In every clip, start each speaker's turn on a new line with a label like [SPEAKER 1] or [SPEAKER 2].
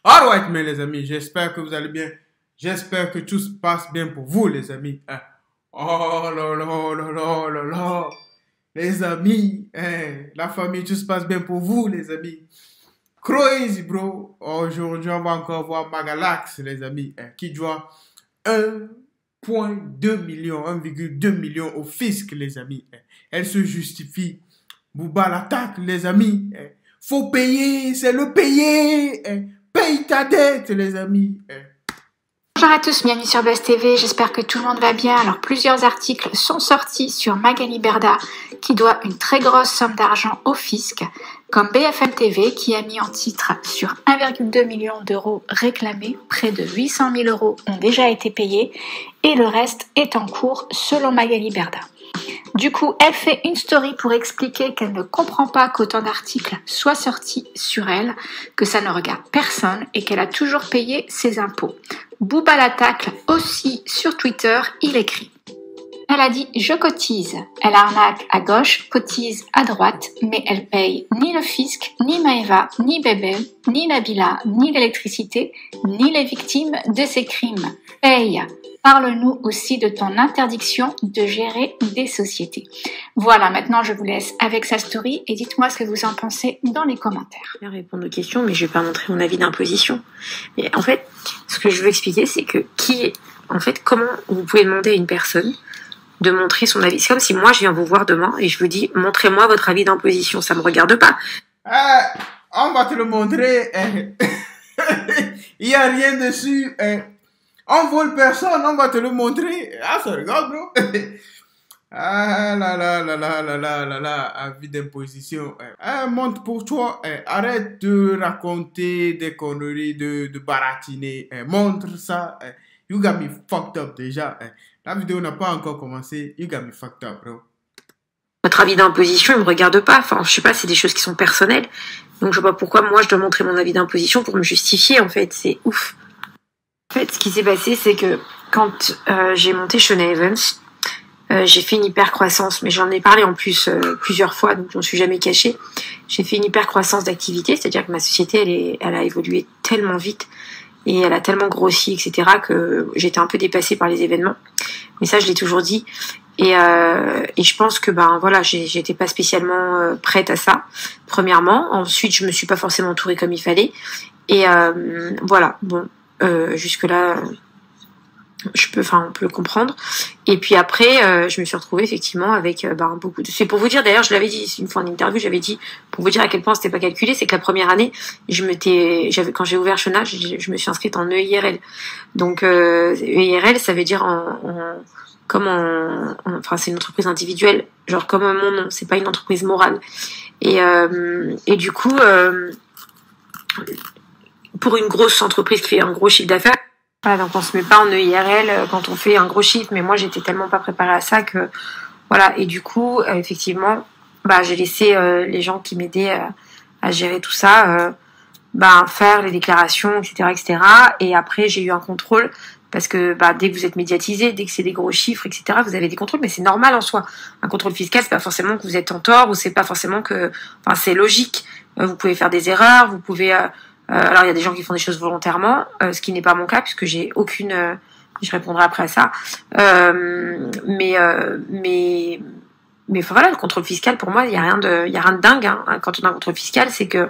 [SPEAKER 1] Alright, mais les amis, j'espère que vous allez bien. J'espère que tout se passe bien pour vous, les amis. Hein. Oh là là là là là là. Les amis, hein, la famille, tout se passe bien pour vous, les amis. Crazy, bro. Aujourd'hui, on va encore voir Magalax, les amis, hein, qui doit 1,2 million, 1,2 million au fisc, les amis. Hein. Elle se justifie. Booba l'attaque, les amis. Hein. Faut payer, c'est le payer. Hein. Paye ta dette, les amis. Hein.
[SPEAKER 2] Bonjour à tous, bienvenue sur Buzz TV, j'espère que tout le monde va bien. Alors plusieurs articles sont sortis sur Magali Berda qui doit une très grosse somme d'argent au fisc, comme BFM TV qui a mis en titre sur 1,2 million d'euros réclamés, près de 800 000 euros ont déjà été payés et le reste est en cours selon Magali Berda. Du coup, elle fait une story pour expliquer qu'elle ne comprend pas qu'autant d'articles soient sortis sur elle, que ça ne regarde personne et qu'elle a toujours payé ses impôts. Booba l'attaque aussi sur Twitter, il écrit. Elle a dit « Je cotise ». Elle arnaque à gauche, cotise à droite, mais elle paye ni le fisc, ni Maëva, ni Bébé, ni Nabila, ni l'électricité, ni les victimes de ces crimes. Paye. Parle-nous aussi de ton interdiction de gérer des sociétés. Voilà, maintenant je vous laisse avec sa story et dites-moi ce que vous en pensez dans les commentaires.
[SPEAKER 3] Je vais répondre aux questions, mais je vais pas montrer mon avis d'imposition. Mais en fait, ce que je veux expliquer, c'est que comment vous pouvez demander à une personne de montrer son avis. C'est comme si moi je viens vous voir demain et je vous dis montrez-moi votre avis d'imposition, ça me regarde pas.
[SPEAKER 1] On va te le montrer. Il n'y a rien dessus. On vole personne, on va te le montrer. Ah, ça regarde, bro. Ah là là là là là là là là, avis d'imposition. Montre pour toi. Arrête de raconter des conneries, de baratiner. Montre ça. You got me fucked up déjà. La vidéo n'a pas encore commencé. You got me fucked up, bro.
[SPEAKER 3] Votre avis d'imposition, il me regarde pas. Enfin, je sais pas, c'est des choses qui sont personnelles. Donc je vois pas pourquoi moi je dois montrer mon avis d'imposition pour me justifier, en fait. C'est ouf. En fait, ce qui s'est passé, c'est que quand j'ai monté Shona Evans, j'ai fait une hypercroissance, mais j'en ai parlé en plus plusieurs fois, donc je ne suis jamais cachée. J'ai fait une hypercroissance d'activité, c'est-à-dire que ma société, elle a évolué tellement vite et elle a tellement grossi, etc., que j'étais un peu dépassée par les événements. Mais ça, je l'ai toujours dit. Et je pense que voilà, j'étais pas spécialement prête à ça. Premièrement, ensuite, je me suis pas forcément entourée comme il fallait. Et voilà, bon. Jusque-là, on peut le comprendre. Et puis après, je me suis retrouvée effectivement avec beaucoup de... C'est pour vous dire, d'ailleurs, je l'avais dit une fois en interview, j'avais dit, pour vous dire à quel point c'était pas calculé, c'est que la première année, quand j'ai ouvert Shona, je me suis inscrite en EIRL. Donc, EIRL, ça veut dire enfin, c'est une entreprise individuelle, genre comme mon nom, c'est pas une entreprise morale. Et du coup, pour une grosse entreprise qui fait un gros chiffre d'affaires. Voilà, donc on se met pas en EIRL quand on fait un gros chiffre, mais moi j'étais tellement pas préparée à ça que voilà. Et du coup, effectivement, j'ai laissé les gens qui m'aidaient à gérer tout ça, faire les déclarations, etc., etc. Et après j'ai eu un contrôle parce que dès que vous êtes médiatisé, dès que c'est des gros chiffres, etc., vous avez des contrôles, mais c'est normal en soi. Un contrôle fiscal, c'est pas forcément que vous êtes en tort ou c'est pas forcément que, c'est logique. Vous pouvez faire des erreurs, vous pouvez alors il y a des gens qui font des choses volontairement, ce qui n'est pas mon cas puisque j'ai aucune. Je répondrai après à ça. Mais enfin, voilà, le contrôle fiscal pour moi il y a rien de dingue. Hein. Quand on a un contrôle fiscal, c'est que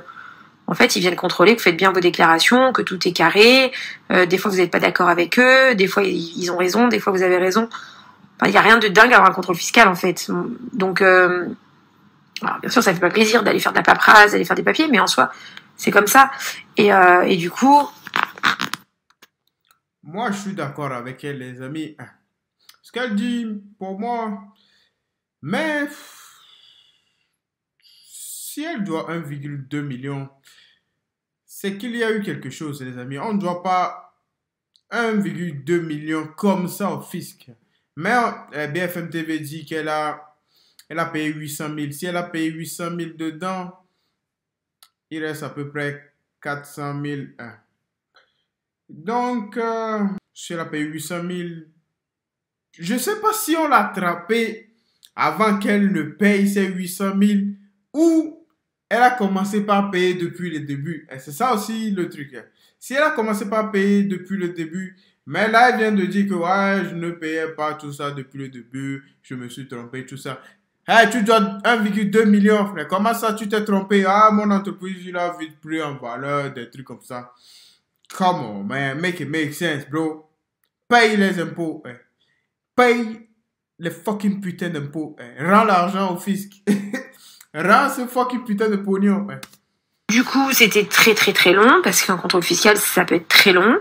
[SPEAKER 3] en fait ils viennent contrôler que vous faites bien vos déclarations, que tout est carré. Des fois vous n'êtes pas d'accord avec eux, des fois ils ont raison, des fois vous avez raison. Enfin, il y a rien de dingue à avoir un contrôle fiscal en fait. Donc alors, bien sûr ça fait pas plaisir d'aller faire de la paperasse, d'aller faire des papiers, mais en soi c'est comme ça. Et du coup...
[SPEAKER 1] Moi, je suis d'accord avec elle, les amis. Ce qu'elle dit, pour moi... Mais... Si elle doit 1,2 million, c'est qu'il y a eu quelque chose, les amis. On ne doit pas 1,2 million comme ça au fisc. Mais BFM TV dit qu'elle a payé 800 000. Si elle a payé 800 000 dedans... il reste à peu près 400 000. Donc, si elle a payé 800 000, je ne sais pas si on l'a attrapée avant qu'elle ne paye ses 800 000 ou elle a commencé par payer depuis le début. Et c'est ça aussi le truc. Si elle a commencé par payer depuis le début, mais là, elle vient de dire que ouais, je ne payais pas tout ça depuis le début, je me suis trompé, tout ça. Hey, tu dois 1,2 million, frère. Comment ça, tu t'es trompé? Ah, mon entreprise, il a vite pris en valeur, des trucs comme ça. Come on, man. Make it make sense, bro. Paye les impôts. Paye les fucking putains d'impôts. Rends l'argent au fisc. Rends ce fucking putain de pognon.
[SPEAKER 3] Du coup, c'était très très très long parce qu'un contrôle fiscal, ça peut être très long.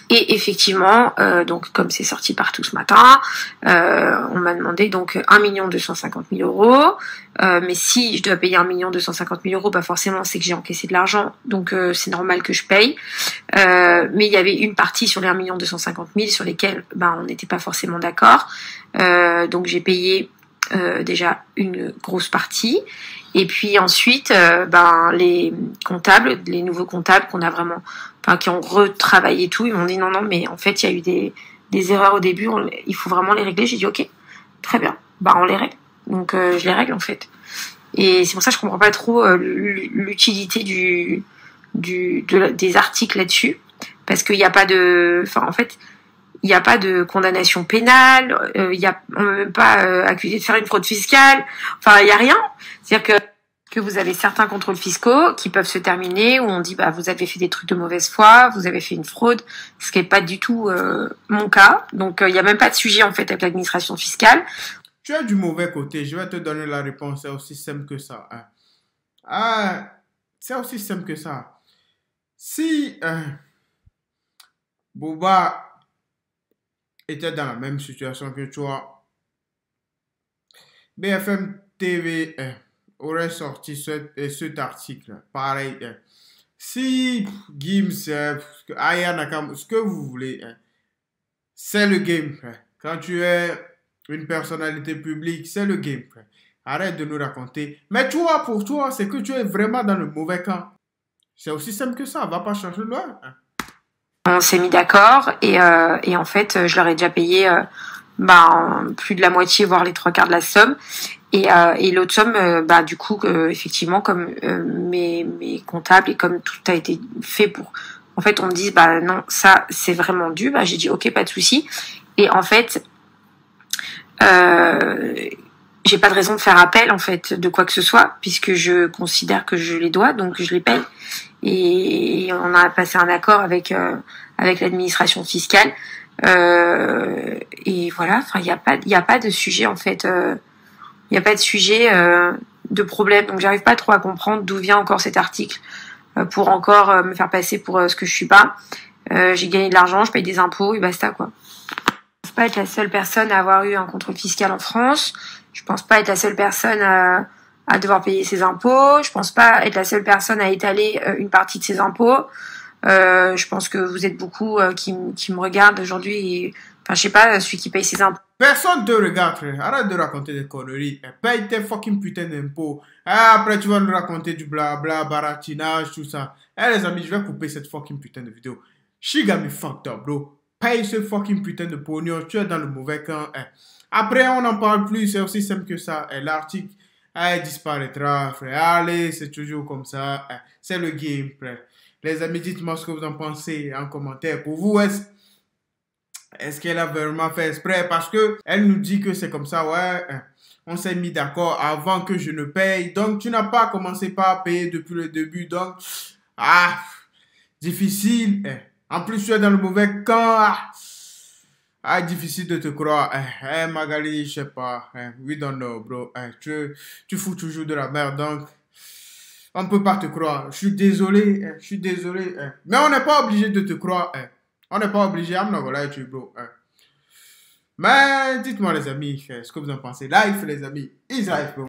[SPEAKER 3] Et effectivement, donc comme c'est sorti partout ce matin, on m'a demandé donc 1 250 000 euros. Mais si je dois payer 1 250 000 euros, bah forcément c'est que j'ai encaissé de l'argent, donc c'est normal que je paye. Mais il y avait une partie sur les 1 250 000 sur lesquelles on n'était pas forcément d'accord. Donc j'ai payé déjà une grosse partie. Et puis ensuite, les comptables, les nouveaux comptables qu'on a vraiment, qui ont retravaillé tout, ils m'ont dit non, mais en fait, il y a eu des erreurs au début, il faut vraiment les régler. J'ai dit ok, très bien, on les règle. Donc je les règle en fait. Et c'est pour ça que je comprends pas trop l'utilité des articles là-dessus, parce qu'il n'y a pas de, il n'y a pas de condamnation pénale, on n'est même pas accusé de faire une fraude fiscale, il n'y a rien. C'est-à-dire que vous avez certains contrôles fiscaux qui peuvent se terminer où on dit vous avez fait des trucs de mauvaise foi, vous avez fait une fraude, ce qui n'est pas du tout mon cas. Donc il n'y a même pas de sujet en fait avec l'administration fiscale.
[SPEAKER 1] Tu as du mauvais côté, je vais te donner la réponse, c'est aussi simple que ça. Ah, c'est aussi simple que ça. Si Booba était dans la même situation que toi, BFM TV aurait sorti cet article. Pareil. Si Gims, Aya Nakamura, ce que vous voulez, c'est le game. Quand tu es une personnalité publique, c'est le game. Arrête de nous raconter. Mais toi, pour toi, c'est que tu es vraiment dans le mauvais camp. C'est aussi simple que ça. Va pas chercher loin.
[SPEAKER 3] On s'est mis d'accord et en fait, je leur ai déjà payé plus de la moitié, voire les 3/4 de la somme. Et l'autre somme, du coup, effectivement, comme mes comptables et comme tout a été fait pour, en fait, on me dit, non, ça, c'est vraiment dû. J'ai dit, ok, pas de souci. Et en fait, j'ai pas de raison de faire appel, en fait, de quoi que ce soit, puisque je considère que je les dois, donc je les paye. Et on a passé un accord avec l'administration fiscale. Et voilà, il y a pas de sujet, en fait, il n'y a pas de sujet de problème, donc j'arrive pas trop à comprendre d'où vient encore cet article pour encore me faire passer pour ce que je suis pas. J'ai gagné de l'argent, je paye des impôts et basta quoi. Je pense pas être la seule personne à avoir eu un contrôle fiscal en France. Je pense pas être la seule personne à devoir payer ses impôts. Je pense pas être la seule personne à étaler une partie de ses impôts. Je pense que vous êtes beaucoup qui me regardent aujourd'hui. Je sais pas, celui qui paye ses impôts.
[SPEAKER 1] Personne te regarde, frère. Arrête de raconter des conneries. Paye tes fucking putain d'impôts. Après, tu vas nous raconter du blabla, baratinage, tout ça. Les amis, je vais couper cette fucking putain de vidéo. She got me fucked up, bro. Paye ce fucking putain de pognon. Tu es dans le mauvais camp. Après, on n'en parle plus. C'est aussi simple que ça. L'article disparaîtra, frère. Allez, c'est toujours comme ça. C'est le game, frère. Les amis, dites-moi ce que vous en pensez en commentaire. Pour vous, est-ce qu'elle a vraiment fait exprès? Parce que elle nous dit que c'est comme ça, ouais. On s'est mis d'accord avant que je ne paye. Donc, tu n'as pas commencé par payer depuis le début. Donc, difficile. En plus, tu es dans le mauvais camp. Difficile de te croire. Magali, je sais pas. We don't know, bro. Tu fous toujours de la merde. Donc, on ne peut pas te croire. Je suis désolé. Mais on n'est pas obligé de te croire. On n'est pas obligé. I'm not gonna lie to you, bro. Mais dites-moi, les amis, ce que vous en pensez. Life, les amis. Is life, bro.